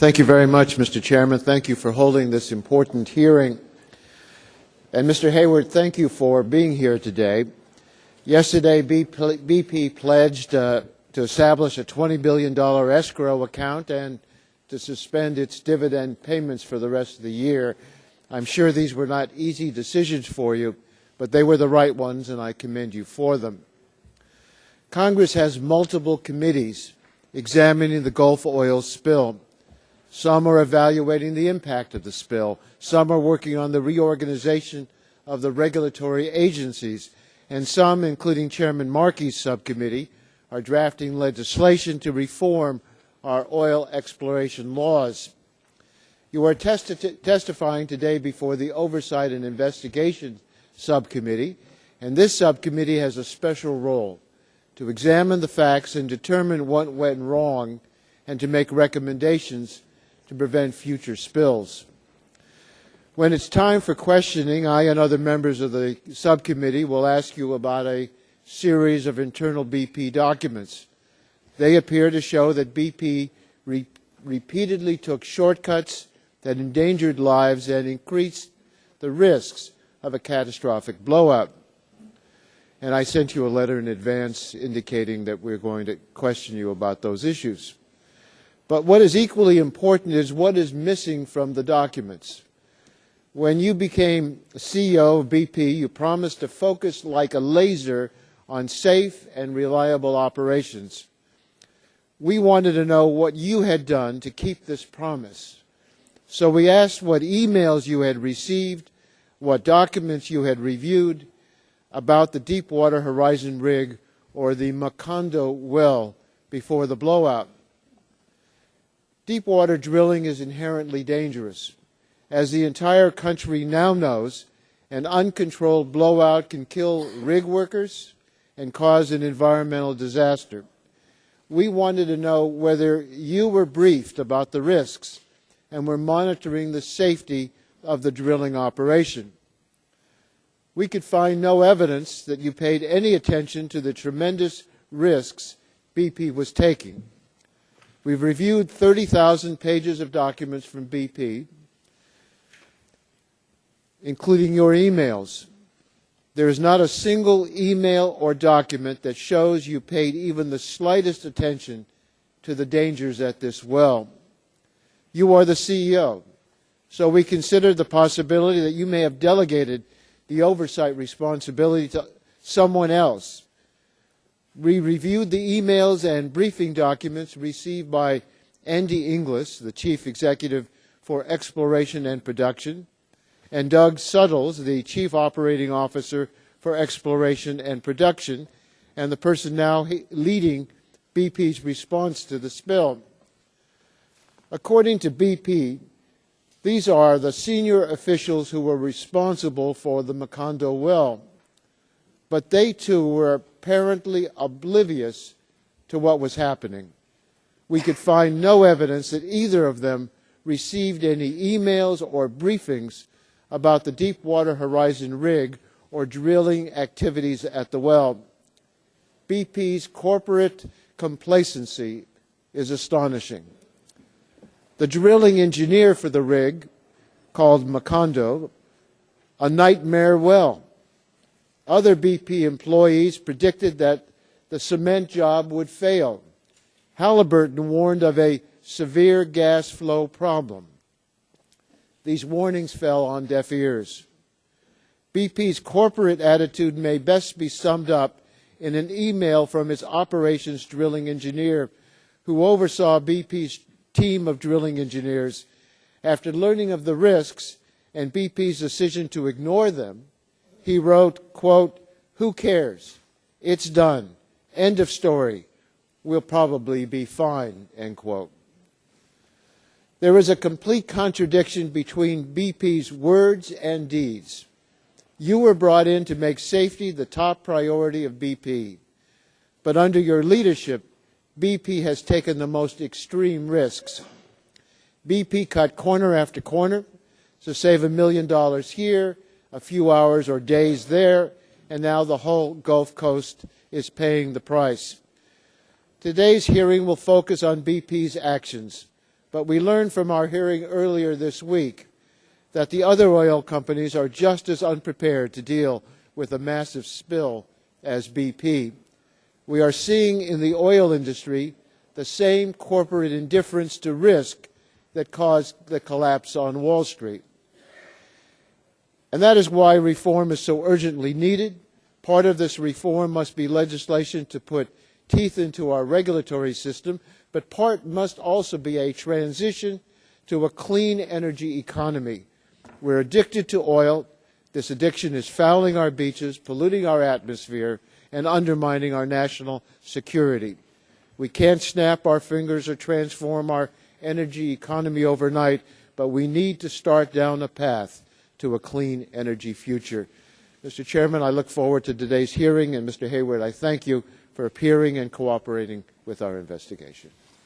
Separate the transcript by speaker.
Speaker 1: Thank you very much, Mr. Chairman. Thank you for holding this important hearing. And Mr. Hayward, thank you for being here today. Yesterday, BP pledged to establish a $20 billion escrow account and to suspend its dividend payments for the rest of the year. I'm sure these were not easy decisions for you, but they were the right ones, and I commend you for them. Congress has multiple committees examining the Gulf oil spill. Some are evaluating the impact of the spill. Some are working on the reorganization of the regulatory agencies. And some, including Chairman Markey's subcommittee, are drafting legislation to reform our oil exploration laws. You are testifying today before the Oversight and Investigations Subcommittee, and this subcommittee has a special role to examine the facts and determine what went wrong and to make recommendations to prevent future spills. When it's time for questioning, I and other members of the subcommittee will ask you about a series of internal BP documents. They appear to show that BP repeatedly took shortcuts that endangered lives and increased the risks of a catastrophic blowout. And I sent you a letter in advance indicating that we're going to question you about those issues. But what is equally important is what is missing from the documents. When you became CEO of BP, you promised to focus like a laser on safe and reliable operations. We wanted to know what you had done to keep this promise. So we asked what emails you had received, what documents you had reviewed about the Deepwater Horizon rig or the Macondo well before the blowout. Deepwater drilling is inherently dangerous. As the entire country now knows, an uncontrolled blowout can kill rig workers and cause an environmental disaster. We wanted to know whether you were briefed about the risks and were monitoring the safety of the drilling operation. We could find no evidence that you paid any attention to the tremendous risks BP was taking. We've reviewed 30,000 pages of documents from BP, including your emails. There is not a single email or document that shows you paid even the slightest attention to the dangers at this well. You are the CEO, so we considered the possibility that you may have delegated the oversight responsibility to someone else. We reviewed the emails and briefing documents received by Andy Inglis, the Chief Executive for Exploration and Production, and Doug Suttles, the Chief Operating Officer for Exploration and Production, and the person now leading BP's response to the spill. According to BP, these are the senior officials who were responsible for the Macondo well, but they too were apparently oblivious to what was happening. We could find no evidence that either of them received any emails or briefings about the Deepwater Horizon rig or drilling activities at the well. BP's corporate complacency is astonishing. The drilling engineer for the rig, called Macondo, a nightmare well. Other BP employees predicted that the cement job would fail. Halliburton warned of a severe gas flow problem. These warnings fell on deaf ears. BP's corporate attitude may best be summed up in an email from its operations drilling engineer who oversaw BP's team of drilling engineers. After learning of the risks and BP's decision to ignore them, he wrote, quote, "Who cares? It's done. End of story. We'll probably be fine," end quote. There is a complete contradiction between BP's words and deeds. You were brought in to make safety the top priority of BP. But under your leadership, BP has taken the most extreme risks. BP cut corner after corner to save $1 million here, a few hours or days there, and now the whole Gulf Coast is paying the price. Today's hearing will focus on BP's actions, But we learned from our hearing earlier this week that the other oil companies are just as unprepared to deal with a massive spill as BP. We are seeing in the oil industry the same corporate indifference to risk that caused the collapse on Wall Street. And that is why reform is so urgently needed. Part of this reform must be legislation to put teeth into our regulatory system, but part must also be a transition to a clean energy economy. We're addicted to oil. This addiction is fouling our beaches, polluting our atmosphere, and undermining our national security. We can't snap our fingers or transform our energy economy overnight, but we need to start down a path to a clean energy future. Mr. Chairman, I look forward to today's hearing, and Mr. Hayward, I thank you for appearing and cooperating with our investigation.